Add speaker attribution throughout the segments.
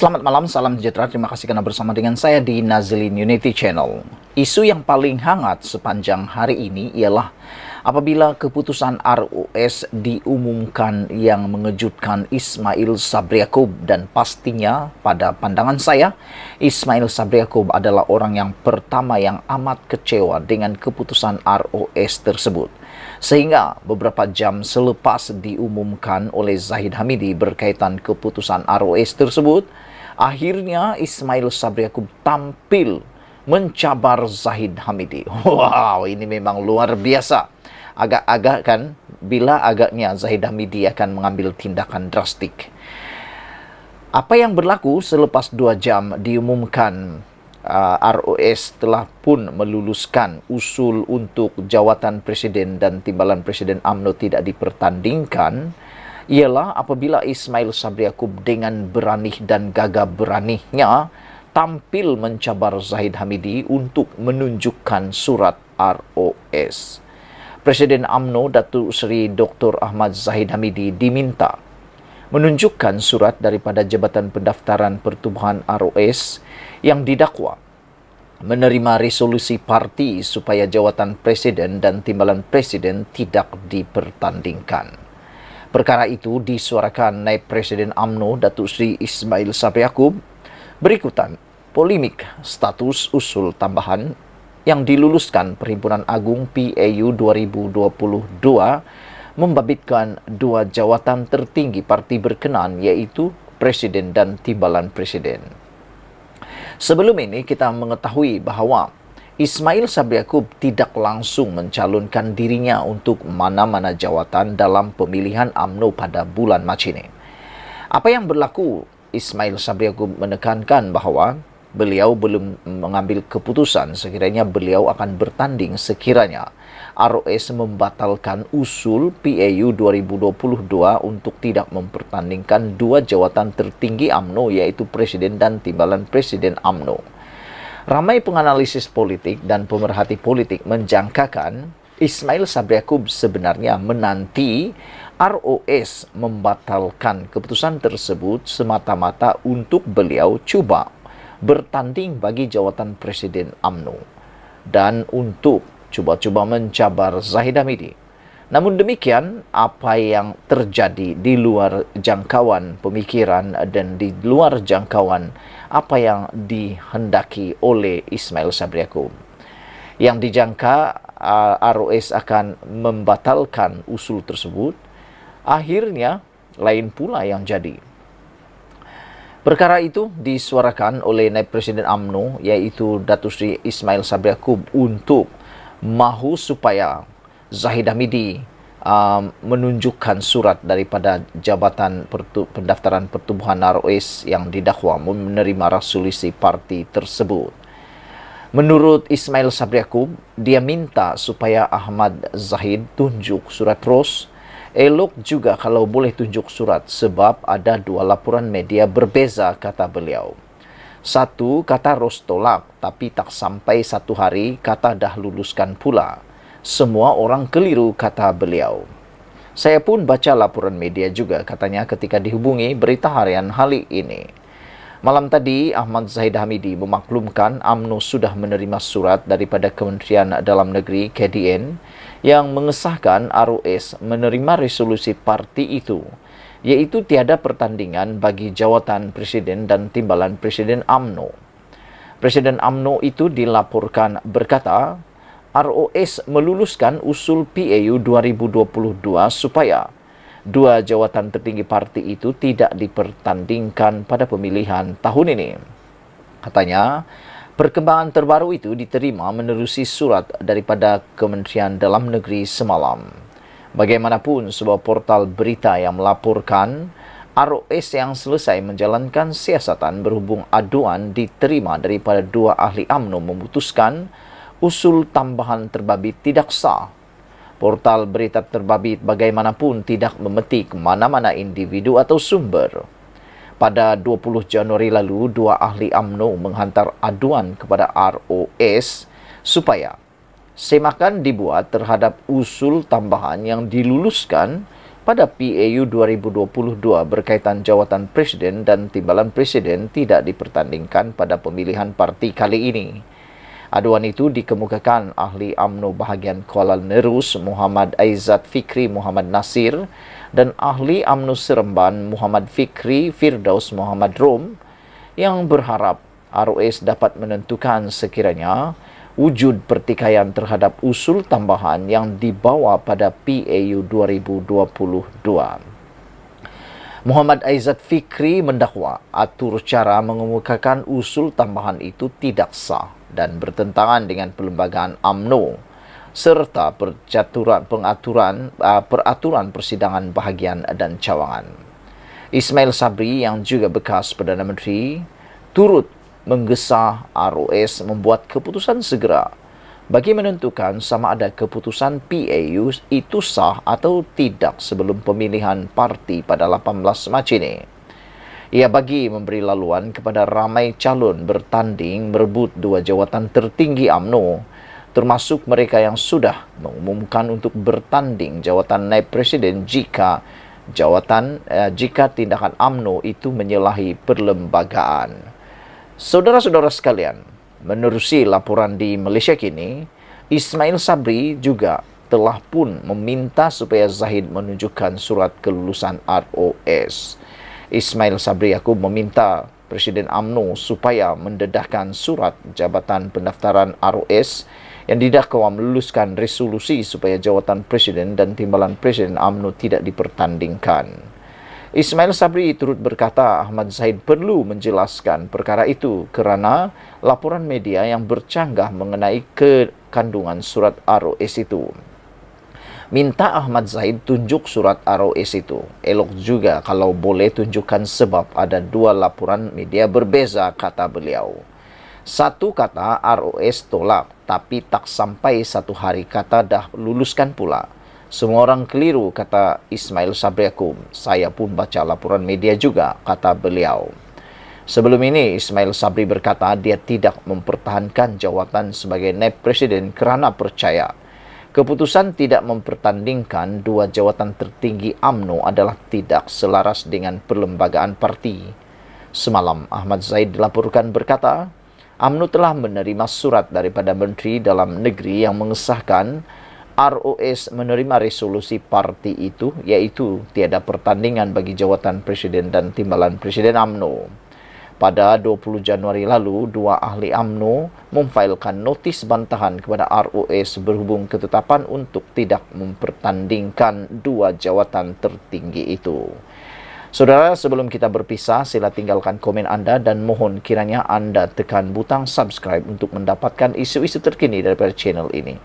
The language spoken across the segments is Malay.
Speaker 1: Selamat malam, salam sejahtera. Terima kasih karena bersama dengan saya di Nazlin Unity Channel. Isu yang paling hangat sepanjang hari ini ialah apabila keputusan RUS diumumkan yang mengejutkan Ismail Sabri Yaakob, dan pastinya pada pandangan saya, Ismail Sabri Yaakob adalah orang yang pertama yang amat kecewa dengan keputusan RUS tersebut. Sehingga beberapa jam selepas diumumkan oleh Zahid Hamidi berkaitan keputusan RUS tersebut, akhirnya Ismail Sabri Yaakob tampil mencabar Zahid Hamidi. Wow, ini memang luar biasa. Agak-agak kan, bila agaknya Zahid Hamidi akan mengambil tindakan drastik. Apa yang berlaku selepas 2 jam diumumkan RUS telah pun meluluskan usul untuk jawatan Presiden dan Timbalan Presiden UMNO tidak dipertandingkan, ialah apabila Ismail Sabri Yaakob dengan berani dan gagah beraninya tampil mencabar Zahid Hamidi untuk menunjukkan surat RUS. Presiden UMNO Datuk Seri Dr. Ahmad Zahid Hamidi diminta menunjukkan surat daripada Jabatan Pendaftaran Pertubuhan RUS yang didakwa menerima resolusi parti supaya jawatan Presiden dan Timbalan Presiden tidak dipertandingkan. Perkara itu disuarakan Naib Presiden UMNO Datuk Seri Ismail Sabri Yaakob berikutan polemik status usul tambahan yang diluluskan Perhimpunan Agung PAU 2022 membabitkan 2 jawatan tertinggi parti berkenaan, iaitu Presiden dan Timbalan Presiden. Sebelum ini kita mengetahui bahawa Ismail Sabri Yaakob tidak langsung mencalonkan dirinya untuk mana-mana jawatan dalam pemilihan UMNO pada bulan Mac ini. Apa yang berlaku, Ismail Sabri Yaakob menekankan bahawa beliau belum mengambil keputusan sekiranya beliau akan bertanding sekiranya RUS membatalkan usul PAU 2022 untuk tidak mempertandingkan 2 jawatan tertinggi UMNO, iaitu Presiden dan Timbalan Presiden UMNO. Ramai penganalisis politik dan pemerhati politik menjangkakan Ismail Sabri Yaakob sebenarnya menanti RUS membatalkan keputusan tersebut semata-mata untuk beliau cuba bertanding bagi jawatan Presiden UMNO dan untuk cuba-cuba mencabar Zahid Hamidi. Namun demikian, apa yang terjadi di luar jangkauan pemikiran dan di luar jangkauan apa yang dihendaki oleh Ismail Sabri Yaakob. Yang dijangka RUS akan membatalkan usul tersebut, akhirnya lain pula yang jadi. Perkara itu disuarakan oleh Naib Presiden UMNO, iaitu Datuk Seri Ismail Sabri Yaakob, untuk mahu supaya Zahid Hamidi menunjukkan surat daripada Jabatan Pendaftaran Pertubuhan RUS yang didakwa menerima resolusi parti tersebut. Menurut Ismail Sabri Yaakob, dia minta supaya Ahmad Zahid tunjuk surat RUS. Elok juga kalau boleh tunjuk surat sebab ada 2 laporan media berbeza, kata beliau. Satu, kata RUS tolak, tapi tak sampai 1 hari kata dah luluskan pula. Semua orang keliru, kata beliau. Saya pun baca laporan media juga, katanya ketika dihubungi Berita Harian hari ini. Malam tadi, Ahmad Zahid Hamidi memaklumkan UMNO sudah menerima surat daripada Kementerian Dalam Negeri KDN yang mengesahkan RUS menerima resolusi parti itu, iaitu tiada pertandingan bagi jawatan Presiden dan Timbalan Presiden UMNO. Presiden UMNO itu dilaporkan berkata, RUS meluluskan usul PAU 2022 supaya 2 jawatan tertinggi parti itu tidak dipertandingkan pada pemilihan tahun ini. Katanya, perkembangan terbaru itu diterima menerusi surat daripada Kementerian Dalam Negeri semalam. Bagaimanapun, sebuah portal berita yang melaporkan RUS yang selesai menjalankan siasatan berhubung aduan diterima daripada 2 ahli UMNO memutuskan usul tambahan terbabit tidak sah. Portal berita terbabit bagaimanapun tidak memetik mana-mana individu atau sumber. Pada 20 Januari lalu, 2 ahli UMNO menghantar aduan kepada RUS supaya semakan dibuat terhadap usul tambahan yang diluluskan pada PAU 2022 berkaitan jawatan presiden dan timbalan presiden tidak dipertandingkan pada pemilihan parti kali ini. Aduan itu dikemukakan ahli UMNO bahagian Kuala Nerus Muhammad Aizat Fikri Muhammad Nasir dan ahli UMNO Seremban Muhammad Fikri Firdaus Muhammad Rom yang berharap ROS dapat menentukan sekiranya wujud pertikaian terhadap usul tambahan yang dibawa pada PAU 2022. Muhammad Aizat Fikri mendakwa atur cara mengemukakan usul tambahan itu tidak sah dan bertentangan dengan perlembagaan UMNO serta peraturan persidangan bahagian dan cawangan. Ismail Sabri yang juga bekas Perdana Menteri turut menggesa ROS membuat keputusan segera bagi menentukan sama ada keputusan PAU itu sah atau tidak sebelum pemilihan parti pada 18 Mac ini. Ia bagi memberi laluan kepada ramai calon bertanding merebut dua jawatan tertinggi UMNO, termasuk mereka yang sudah mengumumkan untuk bertanding jawatan naib presiden jika tindakan UMNO itu menyalahi perlembagaan. Saudara-saudara sekalian, menerusi laporan di Malaysia kini, Ismail Sabri juga telah pun meminta supaya Zahid menunjukkan surat kelulusan ROS. Ismail Sabri Yaakob meminta Presiden UMNO supaya mendedahkan surat jabatan pendaftaran ROS yang didakwa meluluskan resolusi supaya jawatan Presiden dan timbalan Presiden UMNO tidak dipertandingkan. Ismail Sabri turut berkata Ahmad Zahid perlu menjelaskan perkara itu kerana laporan media yang bercanggah mengenai kekandungan surat ROS itu. Minta Ahmad Zahid tunjuk surat ROS itu. Elok juga kalau boleh tunjukkan sebab ada dua laporan media berbeza, kata beliau. Satu kata ROS tolak, tapi tak sampai satu hari kata dah luluskan pula. Semua orang keliru, kata Ismail Sabri Yaakob. Saya pun baca laporan media juga, kata beliau. Sebelum ini, Ismail Sabri berkata dia tidak mempertahankan jawatan sebagai naib presiden kerana percaya keputusan tidak mempertandingkan dua jawatan tertinggi UMNO adalah tidak selaras dengan perlembagaan parti. Semalam, Ahmad Zahid dilaporkan berkata, UMNO telah menerima surat daripada Menteri Dalam Negeri yang mengesahkan ROS menerima resolusi parti itu, iaitu tiada pertandingan bagi jawatan presiden dan timbalan presiden UMNO. Pada 20 Januari lalu, dua ahli UMNO memfailkan notis bantahan kepada ROS berhubung ketetapan untuk tidak mempertandingkan dua jawatan tertinggi itu. Saudara, sebelum kita berpisah, sila tinggalkan komen anda dan mohon kiranya anda tekan butang subscribe untuk mendapatkan isu-isu terkini daripada channel ini.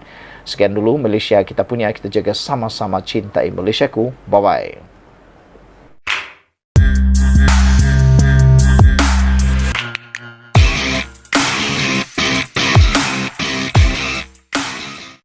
Speaker 1: Sekian dulu Malaysia kita punya, kita jaga sama-sama cintai Malaysiaku. Bye-bye.